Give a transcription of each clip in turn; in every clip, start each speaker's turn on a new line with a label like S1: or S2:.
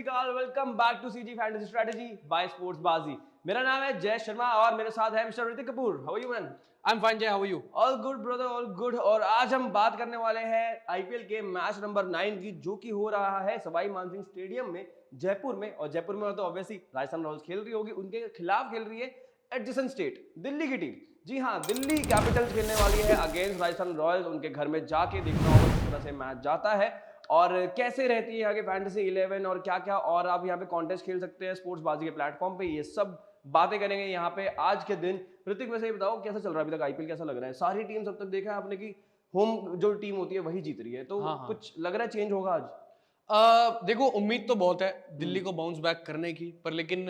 S1: अकाल, welcome back to CG fantasy strategy by sports Baazi. मेरा नाम है जय शर्मा और मेरे साथ है mister Hrithik Kapoor. How are you man?
S2: I am fine Jay, how are you?
S1: All good brother, all good. और आज हम बात करने वाले हैं आईपीएल के मैच नंबर 9 की, जो कि हो रहा है सवाई मानसिंह स्टेडियम में जयपुर में। और जयपुर में तो ऑब्वियसली राजस्थान रॉयल्स खेल रही होगी, उनके खिलाफ खेल रही है एडजेसेंट स्टेट दिल्ली की टीम। जी हाँ, दिल्ली कैपिटल्स खेलने वाली है अगेंस्ट राजस्थान रॉयल्स। उनके घर में जाके देखना होगा किस तरह से मैच जाता है और कैसे रहती है यहाँ के फैंटेसी 11 और क्या क्या। और आप यहाँ पे कॉन्टेस्ट खेल सकते हैं स्पोर्ट्स बाजी के प्लेटफॉर्म पे। ये सब बातें करेंगे यहाँ पे आज के दिन। ऋतिक, वैसे ये बताओ कैसा चल रहा है अभी तक आईपीएल, कैसा लग रहा है? सारी टीम अब तक देखा है आपने कि होम जो टीम होती है वही जीत रही है, तो
S2: हाँ।
S1: कुछ लग रहा है चेंज होगा आज?
S2: देखो, उम्मीद तो बहुत है दिल्ली को बाउंस बैक करने की, पर लेकिन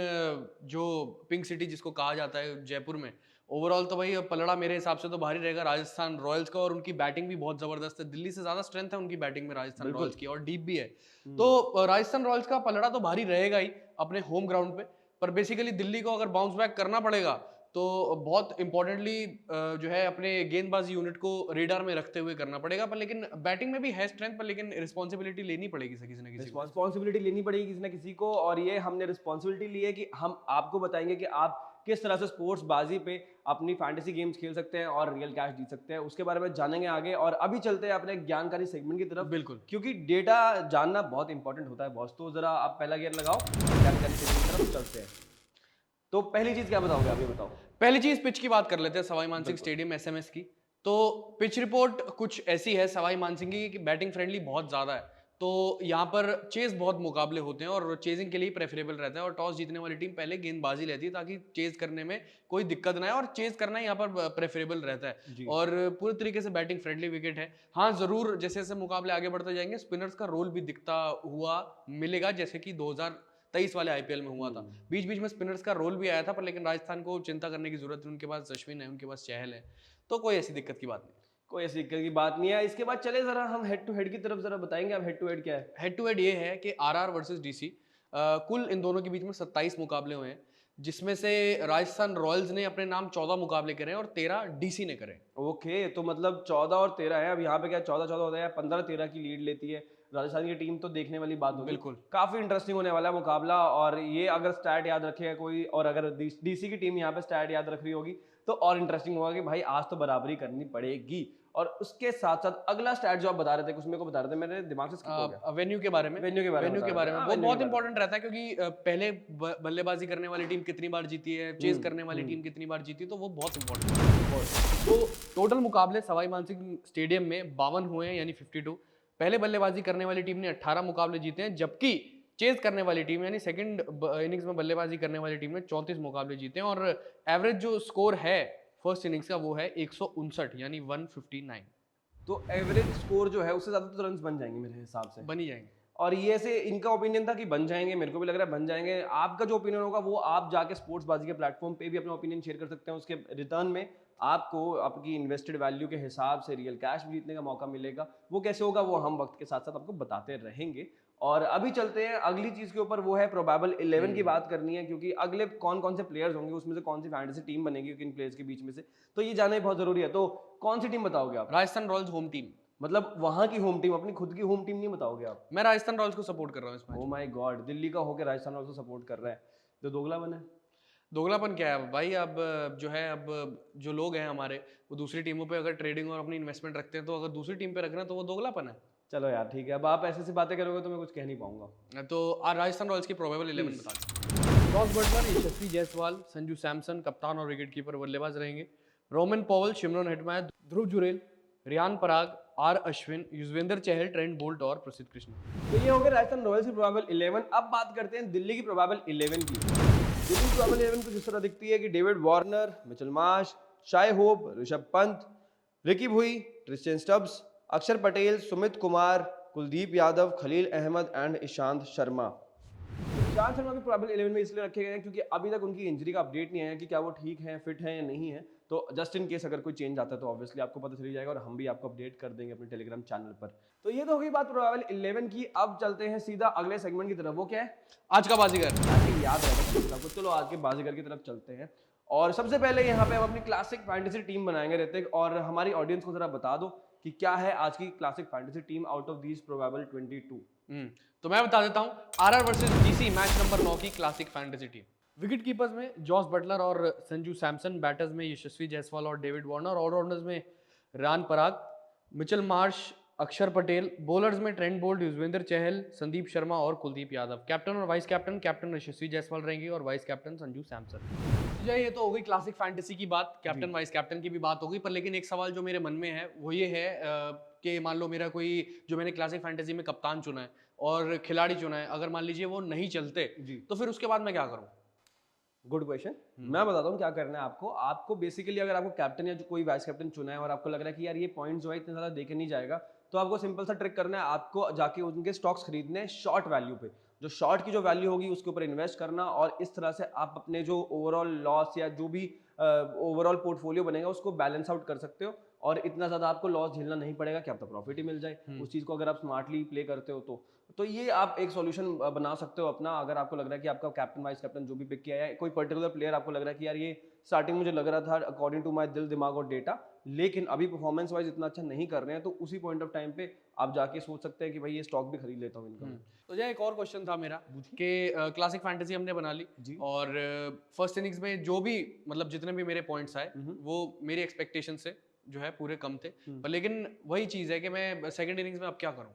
S2: जो पिंक सिटी जिसको कहा जाता है जयपुर में, ओवरऑल तो भाई पलड़ा मेरे हिसाब से तो भारी रहेगा राजस्थान रॉयल्स का। और उनकी बैटिंग भी बहुत जबरदस्त है, दिल्ली से ज्यादा स्ट्रेंथ है उनकी बैटिंग में राजस्थान रॉयल्स की, और डीप भी है। तो राजस्थान रॉयल्स का पलड़ा तो भारी रहेगा ही अपने होम ग्राउंड पे। पर बेसिकली दिल्ली को अगर बाउंस बैक करना पड़ेगा तो बहुत इंपॉर्टेंटली जो है अपने गेंदबाजी यूनिट को रेडार में रखते हुए करना पड़ेगा। पर लेकिन बैटिंग में भी है स्ट्रेंथ, पर लेकिन रिस्पॉन्सिबिलिटी लेनी पड़ेगी किसी न किसी को।
S1: रिस्पॉन्सिबिलिटी लेनी पड़ेगी किसी ना किसी को, और ये हमने रिस्पॉन्सिबिलिटी ली है कि हम आपको बताएंगे कि आप किस तरह से स्पोर्ट्स बाजी पे अपनी फैंटेसी गेम्स खेल सकते हैं और रियल कैश जीत सकते हैं। उसके बारे में जानेंगे आगे। और अभी चलते हैं अपने ज्ञानकारी सेगमेंट की तरफ,
S2: बिल्कुल,
S1: क्योंकि डेटा जानना बहुत इंपॉर्टेंट होता है बॉस। तो जरा आप पहला गियर लगाओ, ज्ञानकारी सेगमेंट की तरफ चलते हैं। तो पहली चीज क्या बताओगे आप, ये बताओ।
S2: पहली चीज पिच की बात कर लेते हैं, सवाई मानसिंह स्टेडियम एसएमएस की। तो पिच रिपोर्ट कुछ ऐसी है सवाई मानसिंह की कि बैटिंग फ्रेंडली बहुत ज्यादा है। तो यहाँ पर चेज बहुत मुकाबले होते हैं और चेजिंग के लिए प्रेफरेबल रहता है, और टॉस जीतने वाली टीम पहले गेंदबाजी लेती है ताकि चेज करने में कोई दिक्कत ना है, और चेज करना यहाँ पर प्रेफरेबल रहता है। और पूरी तरीके से बैटिंग फ्रेंडली विकेट है। हाँ, जरूर जैसे जैसे मुकाबले आगे बढ़ते जाएंगे स्पिनर्स का रोल भी दिखता हुआ मिलेगा, जैसे कि 2023 वाले आईपीएल में हुआ था। बीच बीच में स्पिनर्स का रोल भी आया था, पर लेकिन राजस्थान को चिंता करने की जरूरत है। उनके पास अश्विन है, उनके पास चहल है, तो कोई ऐसी दिक्कत की बात नहीं।
S1: कोई ऐसी दिक्कत की बात नहीं है। इसके बाद चले जरा हम हेड टू हेड की तरफ, जरा बताएंगे आप हेड टू हेड क्या है?
S2: हेड टू हेड ये है कि आरआर वर्सेस डीसी, कुल इन दोनों के बीच में 27 मुकाबले हुए हैं, जिसमें से राजस्थान रॉयल्स ने अपने नाम 14 मुकाबले करे और 13 डीसी ने करे।
S1: ओके, तो मतलब 14 और 13 है। अब यहाँ पे क्या 14-14 होता है, 15-13 की लीड लेती है राजस्थान की टीम, तो देखने वाली बात होगी।
S2: बिल्कुल,
S1: काफी इंटरेस्टिंग होने वाला है मुकाबला। और ये अगर स्टैट याद रखेगा कोई, और अगर डीसी की टीम यहाँ पे स्टैट याद रख रही होगी, तो और इंटरेस्टिंग होगा कि भाई आज तो बराबरी करनी पड़ेगी। और उसके साथ साथ अगला स्टैट जो आप बता रहे थे, कुछ मेरे को बता रहे थे, मेरे दिमाग से स्किप हो गया।
S2: वेन्यू के बारे में,
S1: वेन्यू के बारे में
S2: वो
S1: हाँ,
S2: बहुत
S1: वेन्यू के बारे
S2: इंपॉर्टेंट रहता है, क्योंकि पहले बल्लेबाजी करने वाली टीम कितनी बार जीती है, चेज करने वाली टीम कितनी बार जीती है, तो वो बहुत इंपॉर्टेंट है। तो टोटल मुकाबले सवाई मानसिंह स्टेडियम में 52 हुए हैं, यानी 52। पहले बल्लेबाजी करने वाली टीम ने 18 मुकाबले जीते हैं, जबकि चेज करने वाली टीम यानी सेकंड इनिंग्स में बल्लेबाजी करने वाली टीम ने 34 मुकाबले जीते हैं। और एवरेज जो स्कोर है फर्स्ट इनिंग्स का वो है 159, यानी 159।
S1: तो एवरेज स्कोर जो है उससे ज्यादा तो रन्स बन जाएंगे मेरे हिसाब से,
S2: बन ही जाएंगे।
S1: और ये से इनका ओपिनियन था कि बन जाएंगे। मेरे को भी लग रहा है बन जाएंगे। आपका जो ओपिनियन होगा वो आप जाके स्पोर्ट्स बाजी के प्लेटफॉर्म पे भी अपना ओपिनियन शेयर कर सकते हैं। उसके रिटर्न में आपको आपकी इन्वेस्टेड वैल्यू के हिसाब से रियल कैश भी जीतने का मौका मिलेगा। वो कैसे होगा वो हम वक्त के साथ साथ आपको बताते रहेंगे। और अभी चलते हैं अगली चीज के ऊपर, वो है प्रोबेबल 11 की बात करनी है, क्योंकि अगले कौन कौन से प्लेयर्स होंगे, उसमें से कौन सी फैंटेसी टीम बनेगी किन प्लेयर्स के बीच में से, तो ये जानना बहुत जरूरी है। तो कौन सी टीम बताओगे आप?
S2: Rajasthan Royals home team.
S1: मतलब वहां की होम टीम, अपनी खुद की होम टीम नहीं बताओगे आप?
S2: मैं राजस्थान रॉयल्स को सपोर्ट कर रहा हूँ इस match.
S1: Oh my God, Delhi का होकर राजस्थान रॉयल्स को सपोर्ट कर रहा है, तो दोगलापन है।
S2: दोगलापन क्या है भाई? अब जो है, अब जो लोग हैं हमारे, वो दूसरी टीमों पे अगर ट्रेडिंग और अपनी इन्वेस्टमेंट रखते हैं, तो अगर दूसरी टीम पे रखना तो वो दोगलापन है।
S1: चलो यार ठीक है, अब आप ऐसे बातें करोगे तो मैं कुछ कह नहीं पाऊंगा।
S2: तो राजस्थान रॉयल्स की प्रोबेबल 11 बता दें। जॉस बटलर, यशस्वी जायसवाल, संजू सैमसन कप्तान और विकेटकीपर बल्लेबाज रहेंगे। Rovman Powell, Shimron Hetmyer, Dhruv Jurel, Riyan Parag, R Ashwin, Yuzvendra Chahal, Trent Boult और प्रसिद्ध कृष्ण।
S1: तो ये हो गया राजस्थान रॉयल्स की प्रोबेबल 11। अब बात करते हैं दिल्ली की प्रोबेबल 11 की। दिल्ली की प्रोबेबल 11 कुछ इस तरह दिखती है कि David Warner, Mitchell Marsh, Shai Hope, Rishabh Pant, Ricky Bhui, Tristan Stubbs, Axar Patel, Sumit Kumar, Kuldeep Yadav, Khaleel Ahmed and Ishant Sharma. Ishant Sharma भी प्रोबेबल 11 में इसलिए रखे गए हैं क्योंकि अभी तक उनकी इंजरी का अपडेट नहीं आया कि क्या वो ठीक है, फिट है या नहीं है। तो जस्ट इन केस अगर कोई चेंज आता है तो ऑब्वियसली आपको पता चल जाएगा, और हम भी आपको अपडेट कर देंगे अपने टेलीग्राम चैनल पर। तो ये तो हो गई बात प्रोबेबल 11 की। अब चलते हैं सीधा अगले सेगमेंट की तरफ। वो क्या है?
S2: आज का बाजीगर।
S1: याद रहेगा आपको। चलो आज के बाजीगर की तरफ चलते हैं। और सबसे पहले यहाँ पे हम अपनी क्लासिक फैंटेसी टीम बनाएंगे ऋतिक, और हमारी ऑडियंस को जरा बता दो कि क्या है आज की classic fantasy team out of these probable 22।
S2: तो मैं बता देता हूँ RR versus GC match number 9 की classic fantasy team. Wicket keepers में जॉस बटलर और संजू सैमसन, बैटर्स में यशस्वी जायसवाल और डेविड वार्नर, ऑलराउंडर्स में रान पराग, मिचेल मार्श, अक्षर पटेल, बॉलर्स में ट्रेंट बोल्ट, युजवेंद्र चहल, संदीप शर्मा और कुलदीप यादव। कैप्टन और वाइस कैप्टन, कैप्टन यशस्वी जायसवाल रहेंगे और वाइस कैप्टन संजू सैमसन। ये तो हो गई क्लासिक फैंटेसी की बात, कैप्टन वाइस कैप्टन की भी बात हो गई, पर लेकिन एक सवाल जो मेरे मन में है वो ये है कि मान लो मेरा कोई जो मैंने क्लासिक फैंटेसी में कप्तान चुना है और खिलाड़ी चुना है, अगर मान लीजिए वो नहीं चलते तो फिर उसके बाद मैं क्या करूं?
S1: Good question. मैं बताता हूँ क्या करना है आपको। आपको बेसिकली अगर आपको कैप्टन या जो कोई वाइस कैप्टन चुना है और आपको लग रहा है कि यार ये पॉइंट जो है इतने ज्यादा देके नहीं जाएगा, तो आपको सिंपल सा ट्रिक करना है। आपको जाके उनके स्टॉक्स खरीदने हैं शॉर्ट वैल्यू पे। जो शॉर्ट की जो वैल्यू होगी उसके ऊपर इन्वेस्ट करना, और इस तरह से आप अपने जो ओवरऑल लॉस या जो भी ओवरऑल पोर्टफोलियो बनेगा उसको बैलेंस आउट कर सकते हो, और इतना ज्यादा आपको लॉस झेलना नहीं पड़ेगा कि आपका प्रॉफिट ही मिल जाए उस चीज को, अगर आप स्मार्टली प्ले करते हो तो ये आप एक सॉल्यूशन बना सकते हो अपना। अगर आपको लग रहा है कि आपका कैप्टन वाइस कैप्टन जो भी पिक किया है, कोई पर्टिकुलर प्लेयर आपको लग रहा है कि यार ये स्टार्टिंग मुझे लग रहा था अकॉर्डिंग टू माय दिल दिमाग और डेटा, लेकिन अभी परफॉर्मेंस वाइज इतना अच्छा नहीं कर रहे हैं, तो उसी पॉइंट ऑफ टाइम पे आप जाके सोच सकते हैं कि भाई ये स्टॉक भी खरीद लेता हूँ इनका।
S2: तो ये एक और क्वेश्चन था मेरा कि क्लासिक फैंटेसी हमने बना ली
S1: जी।
S2: और फर्स्ट इनिंग्स में जो भी मतलब जितने भी मेरे पॉइंट्स आए वो मेरी एक्सपेक्टेशन से जो है पूरे कम थे, पर लेकिन वही चीज है कि मैं सेकंड इनिंग्स में अब क्या करूं?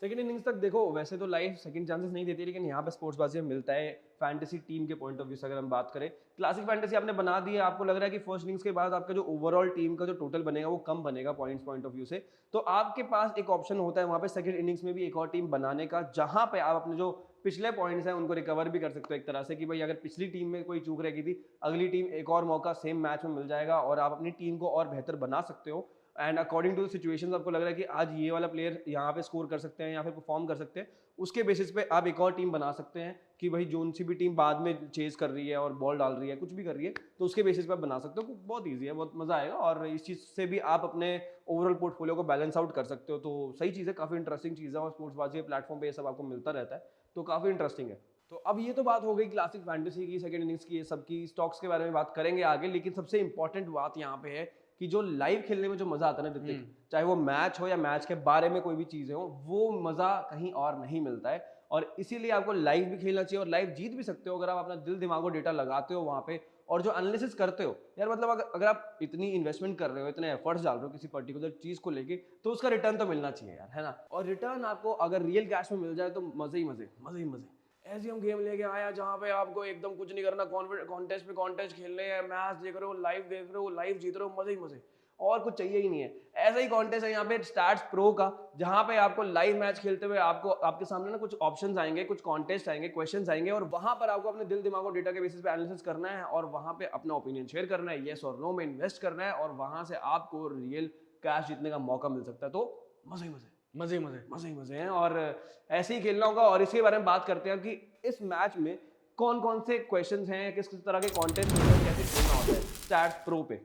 S1: सेकंड इनिंग्स तक देखो, वैसे तो लाइफ सेकंड चांसेस नहीं देती, लेकिन यहाँ पे स्पोर्ट्स बाजी में मिलता है फैंटेसी टीम के पॉइंट ऑफ व्यू से। अगर हम बात करें क्लासिक फैंटेसी आपने बना दी है, आपको लग रहा है कि फर्स्ट इनिंग्स के बाद आपका जो ओवरऑल टीम का जो टोटल बनेगा वो कम बनेगा पॉइंट्स पॉइंट ऑफ व्यू से, तो आपके पास एक ऑप्शन होता है वहाँ पे सेकंड इनिंग्स में भी एक और टीम बनाने का, जहाँ पे आप अपने जो पिछले पॉइंट्स हैं उनको रिकवर भी कर सकते हो एक तरह से, कि भाई अगर पिछली टीम में कोई चूक रह गई थी, अगली टीम एक और मौका सेम मैच में मिल जाएगा और आप अपनी टीम को और बेहतर बना सकते हो। And according to the situations आपको लग रहा है कि आज ये वाला प्लेयर यहाँ पे स्कोर कर सकते हैं या फिर परफॉर्म कर सकते हैं, उसके बेसिस पे आप एक और टीम बना सकते हैं कि भाई जो सी भी टीम बाद में चेज कर रही है और बॉल डाल रही है, कुछ भी कर रही है, तो उसके बेसिस पे आप बना सकते हो। बहुत ईजी है, बहुत मजा आएगा, और इस चीज से भी आप अपने ओवरऑल पोर्टफोलियो को बैलेंस आउट कर सकते हो। तो सही चीज़ है, काफी इंटरेस्टिंग चीज़ है, और स्पोर्ट्स बाजी प्लेटफॉर्म पे ये सब आपको मिलता रहता है, तो काफी इंटरेस्टिंग है। तो अब ये तो बात हो गई क्लासिक फैंटेसी की, सेकंड इनिंग्स की, ये सब की, स्टॉक्स के बारे में बात करेंगे आगे, लेकिन सबसे इंपॉर्टेंट बात यहाँ पे है कि जो लाइव खेलने में जो मजा आता है ना ऋतिक, चाहे वो मैच हो या मैच के बारे में कोई भी चीजें हो, वो मजा कहीं और नहीं मिलता है, और इसीलिए आपको लाइव भी खेलना चाहिए, और लाइव जीत भी सकते हो अगर आप अपना दिल दिमाग और डेटा लगाते हो वहां पे, और जो एनालिसिस करते हो यार, मतलब अगर आप इतनी इन्वेस्टमेंट कर रहे हो, इतने एफर्ट्स डाल रहे हो किसी पर्टिकुलर चीज को लेके, तो उसका रिटर्न तो मिलना चाहिए यार, है ना। और रिटर्न आपको अगर रियल कैश में मिल जाए तो मजे ही मजे, मजे ही मजे। ऐसे हम गेम लेके आया जहाँ पे आपको एकदम कुछ नहीं करना, कॉन्टेस्ट पे कॉन्टेस्ट खेलने हैं, मैच देख रहे हो, लाइव देख रहे हो, लाइव जीत रहे हो, मजे ही मजे, और कुछ चाहिए ही नहीं है। ऐसा ही कॉन्टेस्ट है यहाँ पे स्टैट्स प्रो का, जहाँ पे आपको लाइव मैच खेलते हुए आपको आपके सामने ना कुछ ऑप्शंस आएंगे, कुछ कॉन्टेस्ट आएंगे, क्वेश्चंस आएंगे, और वहां पर आपको अपने दिल दिमाग और डेटा के बेसिस पे एनालिसिस करना है, और वहां पे अपना ओपिनियन शेयर करना है, येस और नो में इन्वेस्ट करना है, और वहां से आपको रियल कैश जीतने का मौका मिल सकता है। तो मजे ही मजे,
S2: मजे मजे
S1: मजे ही मजे हैं, और ऐसे ही खेलना होगा। और इसके बारे में बात करते हैं कि इस मैच में कौन कौन से क्वेश्चंस हैं, किस किस तरह के कॉन्टेस्ट होते हैं, कैसे खेलना होता है स्टैट्स प्रो पे।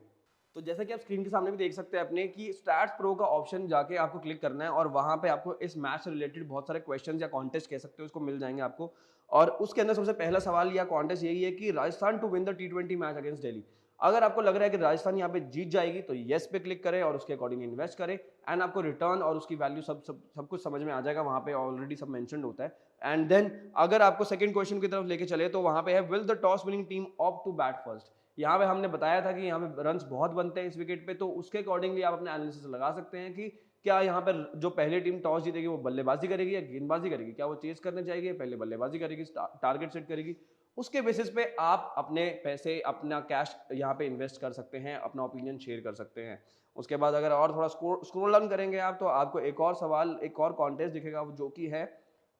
S1: तो जैसा कि आप स्क्रीन के सामने भी देख सकते हैं अपने, कि स्टैट्स प्रो का ऑप्शन जाके आपको क्लिक करना है, और वहां पे आपको इस मैच से रिलेटेड बहुत सारे क्वेश्चंस या कॉन्टेस्ट कह सकते हो उसको मिल जाएंगे आपको। और उसके अंदर सबसे पहला सवाल या कॉन्टेस्ट यही है कि Rajasthan to win the T20 match against Delhi. अगर आपको लग रहा है कि राजस्थान यहाँ पे जीत जाएगी तो येस पे क्लिक करें और उसके अकॉर्डिंग इन्वेस्ट करें, एंड आपको रिटर्न और उसकी वैल्यू सब कुछ समझ में आ जाएगा, वहां पे ऑलरेडी सब मेंशन्ड होता है। एंड देन अगर आपको सेकंड क्वेश्चन की तरफ लेके चले तो वहां पे है will the toss winning team opt to bat first. यहाँ पे हमने बताया था कि यहाँ पे रन्स बहुत बनते हैं इस विकेट पे, तो उसके अकॉर्डिंगली आप अपने एनालिसिस लगा सकते हैं कि क्या यहाँ पर जो पहले टीम टॉस जीतेगी वो बल्लेबाजी करेगी या गेंदबाजी करेगी, क्या वो चेस करने जाएगी, पहले बल्लेबाजी करेगी, टारगेट सेट करेगी। उसके बेसिस पे आप अपने पैसे, अपना कैश यहाँ पे इन्वेस्ट कर सकते हैं, अपना ओपिनियन शेयर कर सकते हैं। उसके बाद अगर और थोड़ा स्क्रोल डाउन करेंगे आप, तो आपको एक और सवाल, एक और कॉन्टेस्ट दिखेगा, जो कि है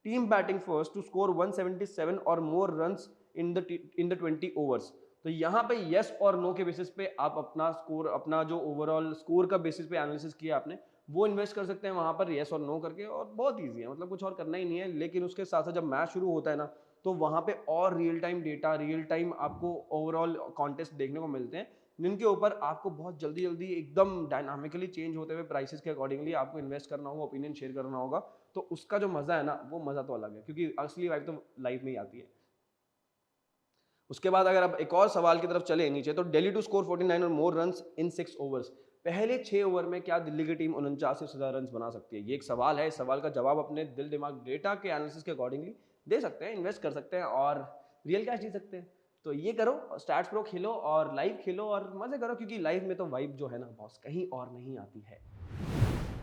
S1: team batting first to score 177 और more runs in the 20 overs. तो यहाँ पे यस और नो के बेसिस पे आप अपना स्कोर, अपना जो ओवरऑल स्कोर का बेसिस पे एनालिसिस किया आपने, वो इन्वेस्ट कर सकते हैं वहां पर यस और नो करके, और बहुत ईजी है, मतलब कुछ और करना ही नहीं है। लेकिन उसके साथ साथ जब मैच शुरू होता है ना, तो वहां पे और real time data, real time आपको ओवरऑल कॉन्टेस्ट देखने को मिलते हैं, जिनके ऊपर आपको बहुत जल्दी जल्दी एकदम डायनामिकली चेंज होते हुए प्राइसेस के अकॉर्डिंगली आपको इन्वेस्ट करना होगा, ओपिनियन शेयर करना होगा। तो उसका जो मजा है ना, वो मजा तो अलग है, क्योंकि असली वाइब तो लाइफ में ही आती है। उसके बाद अगर आप एक और सवाल की तरफ चले नीचे, तो दिल्ली टू स्कोर 49 और मोर रन्स इन 6 ओवर्स। पहले 6 ओवर में क्या दिल्ली की टीम 49,000 रन बना सकती है? ये एक सवाल है। इस सवाल का जवाब अपने दिल दिमाग डेटा के एनालिसिस के अकॉर्डिंगली दे सकते हैं, इन्वेस्ट कर सकते हैं और रियल कैश जीत सकते हैं। तो ये करो, स्टैट्स प्रो खेलो और लाइव खेलो और मजे करो, क्योंकि लाइव में तो वाइब जो है ना बॉस कहीं और नहीं आती है।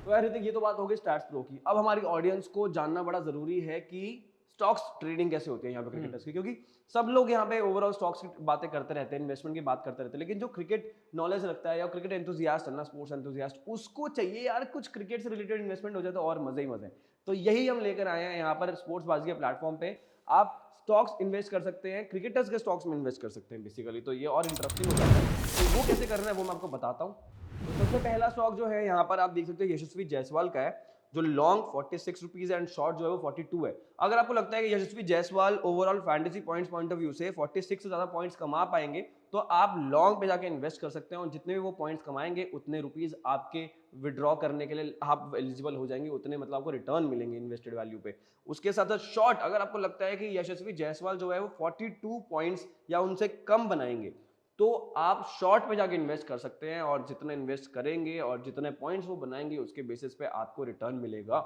S1: तो यार ऋतिक, ये तो बात हो गई स्टैट्स प्रो की। अब हमारी ऑडियंस को जानना बड़ा जरूरी है कि स्टॉक्स ट्रेडिंग कैसे होती है यहाँ पे क्रिकेटर्स की, क्योंकि सब लोग यहाँ पे ओवरऑल स्टॉक्स की बातें करते रहते हैं, इन्वेस्टमेंट की बात करते रहते हैं, लेकिन जो क्रिकेट नॉलेज रखता है या क्रिकेट एंथुसियास्ट है ना, स्पोर्ट्स एंथुसियास्ट, उसको चाहिए यार कुछ क्रिकेट से रिलेटेड इन्वेस्टमेंट हो जाए तो और मजे ही मजे। तो यही हम लेकर आए हैं यहाँ पर स्पोर्ट्स बाजी के प्लेटफॉर्म पे। आप स्टॉक्स इन्वेस्ट कर सकते हैं, क्रिकेटर्स के स्टॉक्स में इन्वेस्ट कर सकते हैं बेसिकली, तो ये और इंटरेस्टिंग हो जाता है। तो वो कैसे करना है वो मैं आपको बताता हूँ। तो सबसे पहला स्टॉक जो है यहाँ पर आप देख सकते हैं यशस्वी जायसवाल का है, जो लॉन्ग 46 रुपीज एंड शॉर्ट जो है वो 42 है। अगर आपको लगता है कि Yashasvi Jaiswal overall fantasy points point of view से 46 से ज्यादा पॉइंट्स कमा पाएंगे तो आप लॉन्ग पे जाके इन्वेस्ट कर सकते हैं और जितने भी वो पॉइंट्स कमाएंगे उतने रुपीज आपके विड्रॉ करने के लिए आप एलिजिबल हो जाएंगे, उतने मतलब आपको रिटर्न मिलेंगे इन्वेस्टेड वैल्यू पे। उसके साथ साथ शॉर्ट, अगर आपको लगता है कि यशस्वी जायसवाल जो है वो 42 पॉइंट्स या उनसे कम बनाएंगे तो आप शॉर्ट पे जाके इन्वेस्ट कर सकते हैं और जितना इन्वेस्ट करेंगे और जितने पॉइंट्स वो बनाएंगे उसके बेसिस पे आपको रिटर्न मिलेगा।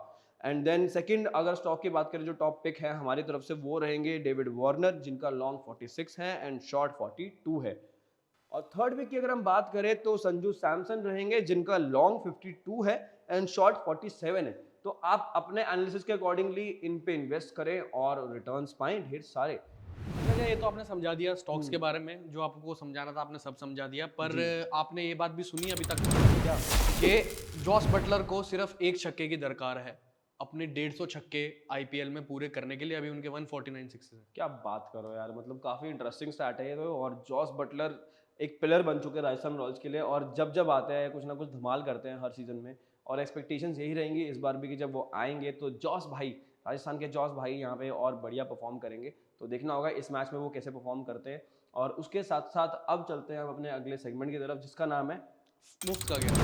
S1: एंड देन सेकंड अगर स्टॉक की बात करें जो टॉप पिक है हमारी तरफ से वो रहेंगे डेविड वार्नर, जिनका लॉन्ग 46 है एंड शॉर्ट 42 है। और थर्ड पिक की अगर हम बात करें तो संजू सैमसन रहेंगे, जिनका लॉन्ग 52 है एंड शॉर्ट 47 है। तो आप अपने एनालिसिस के अकॉर्डिंगली इन पे इन्वेस्ट करें और रिटर्न्स पाएं ढेर सारे।
S2: अच्छा, ये तो आपने समझा दिया स्टॉक्स के बारे में, जो आपको समझाना था आपने सब समझा दिया, पर आपने ये बात भी सुनी अभी तक क्या कि जॉस बटलर को सिर्फ एक छक्के की दरकार है अपने 150 छक्के आईपीएल में पूरे करने के लिए। अभी उनके 149 सिक्सेस हैं।
S1: क्या बात करो यार, मतलब काफी इंटरेस्टिंग स्टार्ट है ये तो। और जॉस बटलर एक पिलर बन चुके हैं राजस्थान रॉयल्स के लिए और जब जब आते हैं कुछ ना कुछ धमाल करते हैं हर सीजन में। और एक्सपेक्टेशंस यही रहेंगी इस बार भी कि जब वो आएंगे तो जॉस भाई, राजस्थान के जॉस भाई यहाँ पे और बढ़िया परफॉर्म करेंगे। तो देखना होगा इस मैच में वो कैसे परफॉर्म करते हैं। और उसके साथ साथ अब चलते हैं हम अपने अगले सेगमेंट की तरफ जिसका नाम है
S2: मुफ्त का ज्ञान।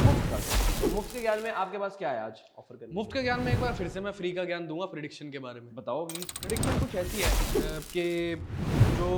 S1: तो मुफ्त के ज्ञान में आपके पास क्या है आज ऑफर करने?
S2: मुफ्त का ज्ञान में एक बार फिर से मैं फ्री का ज्ञान दूंगा प्रिडिक्शन के बारे में।
S1: बताओ प्लीज।
S2: प्रिडिक्शन कुछ ऐसी है कि जो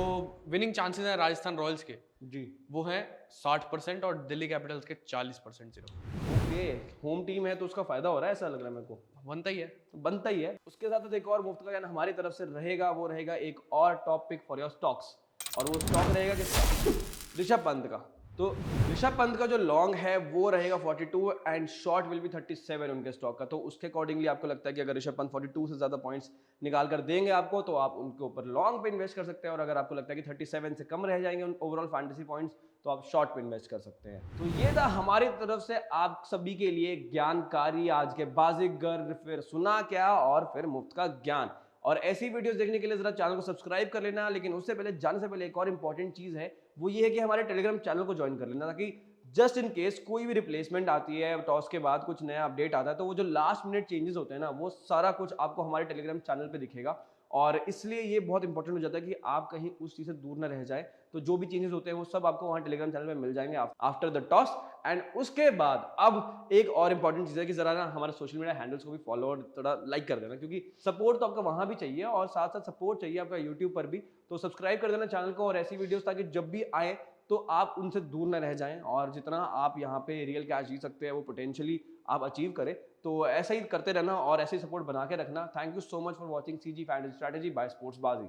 S2: विनिंग चांसेस हैं राजस्थान रॉयल्स के
S1: जी
S2: वो हैं 60% और दिल्ली कैपिटल्स के 40% सिर्फ।
S1: ओके, होम टीम है तो उसका फायदा हो रहा है ऐसा लग रहा है मेरे को।
S2: बनता ही है।
S1: बनता ही है। उसके साथ साथ एक और मुफ्त का ज्ञान हमारी तरफ से रहेगा, वो रहेगा एक और top pick for your stocks. और वो स्टॉक रहेगा किसका? ऋषभ पंत का। तो ऋषभ पंत का जो लॉन्ग है वो रहेगा 42 एंड शॉर्ट विल बी 37 उनके स्टॉक का। तो उसके अकॉर्डिंगली आपको लगता है कि अगर ऋषभ पंत 42 से ज्यादा पॉइंट्स निकाल कर देंगे आपको तो आप उनके ऊपर लॉन्ग पे इन्वेस्ट कर सकते हैं। और अगर आपको लगता है कि 37 से कम रह जाएंगे उन ओवरऑल फैंटेसी पॉइंट्स तो आप शॉर्ट पे इन्वेस्ट कर सकते हैं। तो ये था हमारी तरफ से आप सभी के लिए ज्ञानकारी आज के बाजीगर। फिर सुना क्या और फिर मुफ्त का ज्ञान। और ऐसी वीडियोस देखने के लिए जरा चैनल को सब्सक्राइब कर लेना। लेकिन उससे पहले जाने से पहले एक और इंपॉर्टेंट चीज है, वो ये है कि हमारे टेलीग्राम चैनल को ज्वाइन कर लेना, ताकि जस्ट इन केस कोई भी रिप्लेसमेंट आती है, टॉस के बाद कुछ नया अपडेट आता है तो वो जो लास्ट मिनट चेंजेस होते हैं ना वो सारा कुछ आपको हमारे टेलीग्राम चैनल पे दिखेगा। और इसलिए ये बहुत इंपॉर्टेंट हो जाता है कि आप कहीं उस चीज से दूर ना रह जाए। तो जो भी चेंजेस होते हैं वो सब आपको वहाँ टेलीग्राम चैनल पे मिल जाएंगे आफ्टर द टॉस। एंड उसके बाद अब एक और इंपॉर्टेंट चीज है कि जरा ना हमारे सोशल मीडिया हैंडल्स को भी फॉलो और थोड़ा लाइक कर देना, क्योंकि सपोर्ट तो आपका वहां भी चाहिए और साथ साथ सपोर्ट चाहिए आपका यूट्यूब पर भी। तो सब्सक्राइब कर देना चैनल को और ऐसी वीडियोस ताकि जब भी आए तो आप उनसे दूर ना रह जाएं और जितना आप यहाँ पे रियल कैश जी सकते हैं वो पोटेंशियली आप अचीव करें। तो ऐसा ही करते रहना और ऐसे ही सपोर्ट बना के रखना। Thank you so much for watching CG fantasy strategy by sports बाजी।